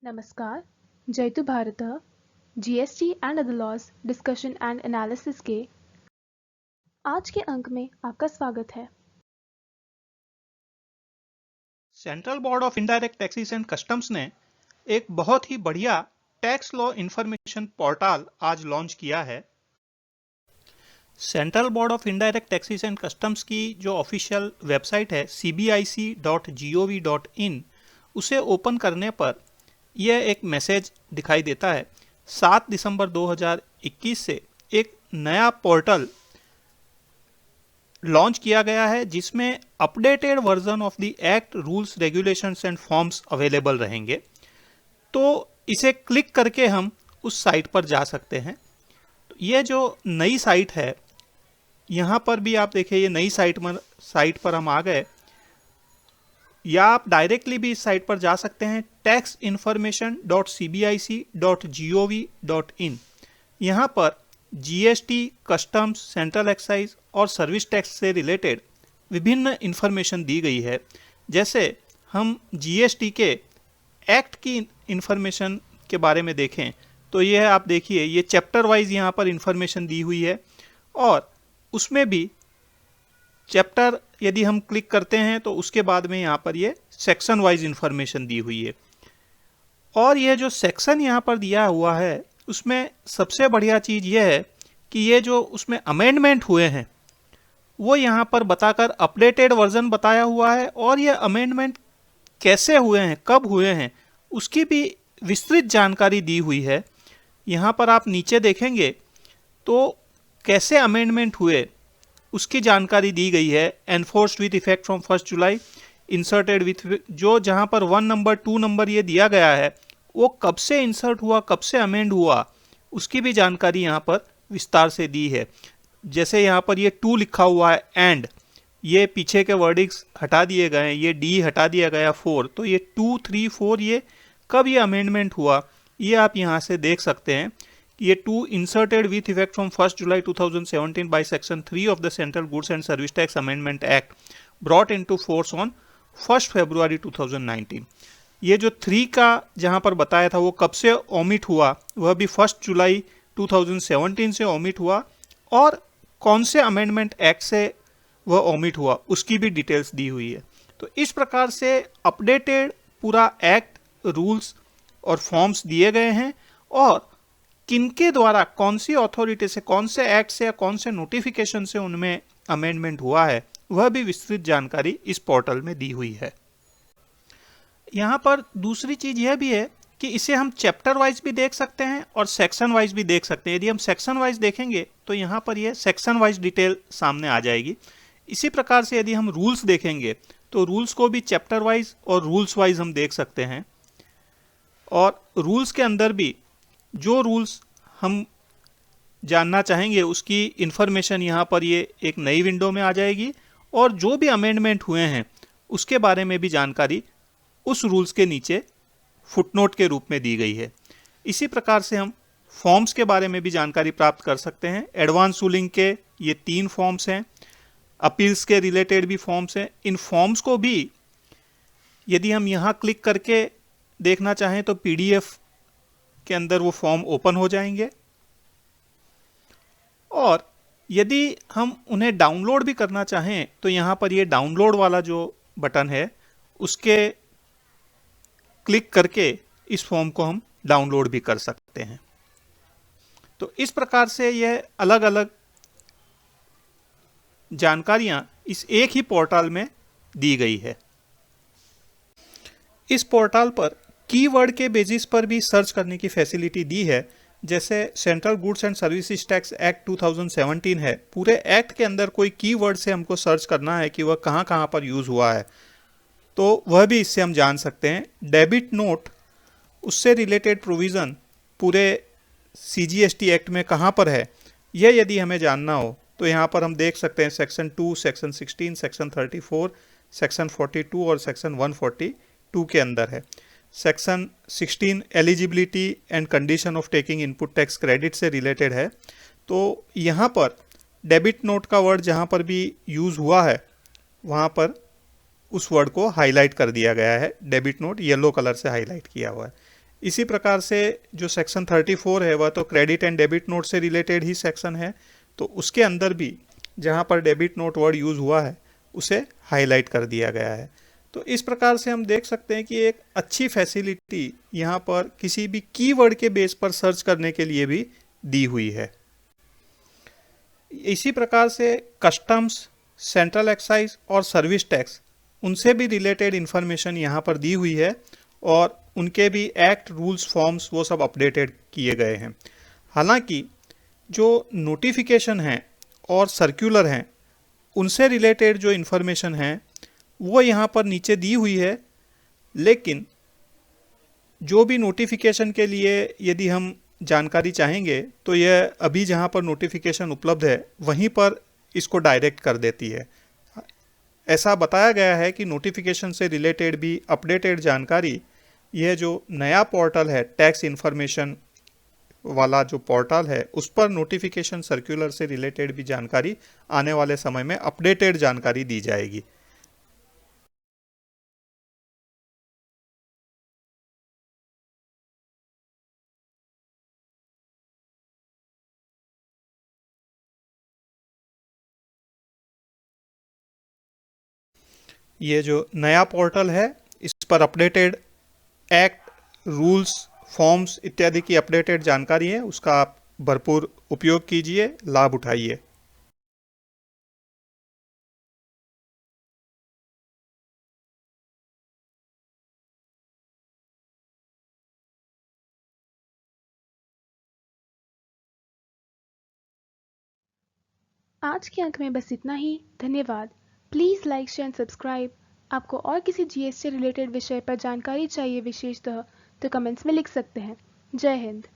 नमस्कार, जयतु भारतः GST and other laws discussion and analysis के आज के अंक में आपका स्वागत है। Central board of indirect taxes and customs ने एक बहुत ही बढ़िया टैक्स लॉ इंफॉर्मेशन पोर्टल आज लॉन्च किया है। Central board of indirect taxes and customs की जो ऑफिशियल वेबसाइट है cbic.gov.in, उसे ओपन करने पर यह एक मैसेज दिखाई देता है। 7 दिसंबर 2021 से एक नया पोर्टल लॉन्च किया गया है जिसमें updated version of the act, rules, regulations and forms available रहेंगे। तो इसे क्लिक करके हम उस साइट पर जा सकते हैं। तो ये जो नई साइट है, यहाँ पर भी आप देखिए ये नई साइट पर हम आ गए, या आप डायरेक्टली भी इस साइट पर जा सकते हैं taxinformation.cbic.gov.in। यहाँ पर जीएसटी, कस्टम्स, सेंट्रल एक्साइज और सर्विस टैक्स से रिलेटेड विभिन्न इंफॉर्मेशन दी गई है। जैसे हम जीएसटी के एक्ट की इंफॉर्मेशन के बारे में देखें तो यह आप देखिए ये चैप्टर वाइज यहाँ पर इंफॉर्मेशन दी हुई है, और उसमें भी चैप्टर यदि हम क्लिक करते हैं तो उसके बाद में यहाँ पर ये सेक्शन वाइज इंफॉर्मेशन दी हुई है। और ये जो सेक्शन यहाँ पर दिया हुआ है उसमें सबसे बढ़िया चीज़ ये है कि ये जो उसमें अमेंडमेंट हुए हैं वो यहाँ पर बताकर अपडेटेड वर्जन बताया हुआ है, और ये अमेंडमेंट कैसे हुए हैं, कब हुए हैं, उसकी भी विस्तृत जानकारी दी हुई है। यहाँ पर आप नीचे देखेंगे तो कैसे अमेंडमेंट हुए उसकी जानकारी दी गई है। Enforced with effect from 1 July, inserted with, जो जहाँ पर 1 नंबर 2 नंबर ये दिया गया है वो कब से इंसर्ट हुआ, कब से अमेंड हुआ, उसकी भी जानकारी यहाँ पर विस्तार से दी है। जैसे यहाँ पर ये 2 लिखा हुआ है एंड, ये पीछे के वर्डिंग्स हटा दिए गए हैं, ये डी हटा दिया गया 4, तो ये 2, 3, 4 ये कब ये अमेंडमेंट हुआ ये आप यहाँ से देख सकते हैं। ये 2 inserted with effect from 1 July 2017 by section 3 of the central goods and service tax amendment act brought into force on 1 फरवरी 2019। ये जो 3 का जहाँ पर बताया था वो कब से ओमिट हुआ, वह भी 1 जुलाई 2017 से ओमिट हुआ, और कौन से अमेंडमेंट एक्ट से वह ओमिट हुआ उसकी भी डिटेल्स दी हुई है। तो इस प्रकार से अपडेटेड पूरा एक्ट, रूल्स और फॉर्म्स दिए गए हैं, और किनके द्वारा, कौन सी अथॉरिटी से, कौन से एक्ट से या कौन से नोटिफिकेशन से उनमें अमेंडमेंट हुआ है वह भी विस्तृत जानकारी इस पोर्टल में दी हुई है। यहाँ पर दूसरी चीज यह भी है कि इसे हम चैप्टर वाइज भी देख सकते हैं और सेक्शन वाइज भी देख सकते हैं। यदि हम सेक्शन वाइज देखेंगे तो यहाँ पर यह सेक्शन वाइज डिटेल सामने आ जाएगी। इसी प्रकार से यदि हम रूल्स देखेंगे तो रूल्स को भी चैप्टर वाइज और रूल्स वाइज हम देख सकते हैं, और रूल्स के अंदर भी जो रूल्स हम जानना चाहेंगे उसकी इंफॉर्मेशन यहाँ पर ये एक नई विंडो में आ जाएगी, और जो भी अमेंडमेंट हुए हैं उसके बारे में भी जानकारी उस रूल्स के नीचे फुटनोट के रूप में दी गई है। इसी प्रकार से हम फॉर्म्स के बारे में भी जानकारी प्राप्त कर सकते हैं। एडवांस रूलिंग के ये 3 फॉर्म्स हैं, अपील्स के रिलेटेड भी फॉर्म्स हैं। इन फॉर्म्स को भी यदि हम यहाँ क्लिक करके देखना चाहें तो पीडीएफ के अंदर वो फॉर्म ओपन हो जाएंगे, और यदि हम उन्हें डाउनलोड भी करना चाहें तो यहाँ पर ये डाउनलोड वाला जो बटन है उसके क्लिक करके इस फॉर्म को हम डाउनलोड भी कर सकते हैं। तो इस प्रकार से यह अलग अलग जानकारियां इस एक ही पोर्टल में दी गई है। इस पोर्टल पर कीवर्ड के बेसिस पर भी सर्च करने की फैसिलिटी दी है। जैसे central goods and services tax act 2017 है, पूरे एक्ट के अंदर कोई कीवर्ड से हमको सर्च करना है कि वह कहाँ कहाँ पर यूज़ हुआ है, तो वह भी इससे हम जान सकते हैं। डेबिट नोट, उससे रिलेटेड प्रोविज़न पूरे सीजीएसटी एक्ट में कहाँ पर है, यह यदि हमें जानना हो तो यहाँ पर हम देख सकते हैं सेक्शन 2, सेक्शन 16, सेक्शन 34, सेक्शन 42 और सेक्शन 142 के अंदर है। Section 16 eligibility and condition of taking input tax credit से रिलेटेड है। तो यहाँ पर डेबिट नोट का वर्ड जहाँ पर भी यूज़ हुआ है वहाँ पर उस वर्ड को हाईलाइट कर दिया गया है। डेबिट नोट येलो कलर से हाईलाइट किया हुआ है। इसी प्रकार से जो सेक्शन 34 है वह तो क्रेडिट एंड डेबिट नोट से रिलेटेड ही सेक्शन है, तो उसके अंदर भी जहाँ पर डेबिट नोट वर्ड यूज़ हुआ है उसे हाईलाइट कर दिया गया है। तो इस प्रकार से हम देख सकते हैं कि एक अच्छी फैसिलिटी यहाँ पर किसी भी कीवर्ड के बेस पर सर्च करने के लिए भी दी हुई है। इसी प्रकार से कस्टम्स, सेंट्रल एक्साइज और सर्विस टैक्स, उनसे भी रिलेटेड इन्फॉर्मेशन यहाँ पर दी हुई है और उनके भी एक्ट, रूल्स, फॉर्म्स वो सब अपडेटेड किए गए हैं। हालांकि जो नोटिफिकेशन हैं और सर्कुलर हैं उनसे रिलेटेड जो इन्फॉर्मेशन है वो यहाँ पर नीचे दी हुई है, लेकिन जो भी नोटिफिकेशन के लिए यदि हम जानकारी चाहेंगे तो यह अभी जहाँ पर नोटिफिकेशन उपलब्ध है वहीं पर इसको डायरेक्ट कर देती है। ऐसा बताया गया है कि नोटिफिकेशन से रिलेटेड भी अपडेटेड जानकारी, यह जो नया पोर्टल है टैक्स इन्फॉर्मेशन वाला जो पोर्टल है उस पर नोटिफिकेशन सर्कुलर से रिलेटेड भी जानकारी आने वाले समय में अपडेटेड जानकारी दी जाएगी। ये जो नया पोर्टल है इस पर अपडेटेड एक्ट, रूल्स, फॉर्म्स इत्यादि की अपडेटेड जानकारी है, उसका आप भरपूर उपयोग कीजिए, लाभ उठाइए। आज के अंक में बस इतना ही। धन्यवाद। Please like, share and subscribe. आपको और किसी जीएसटी रिलेटेड विषय पर जानकारी चाहिए विशेषतः तो कमेंट्स में लिख सकते हैं। जय हिंद।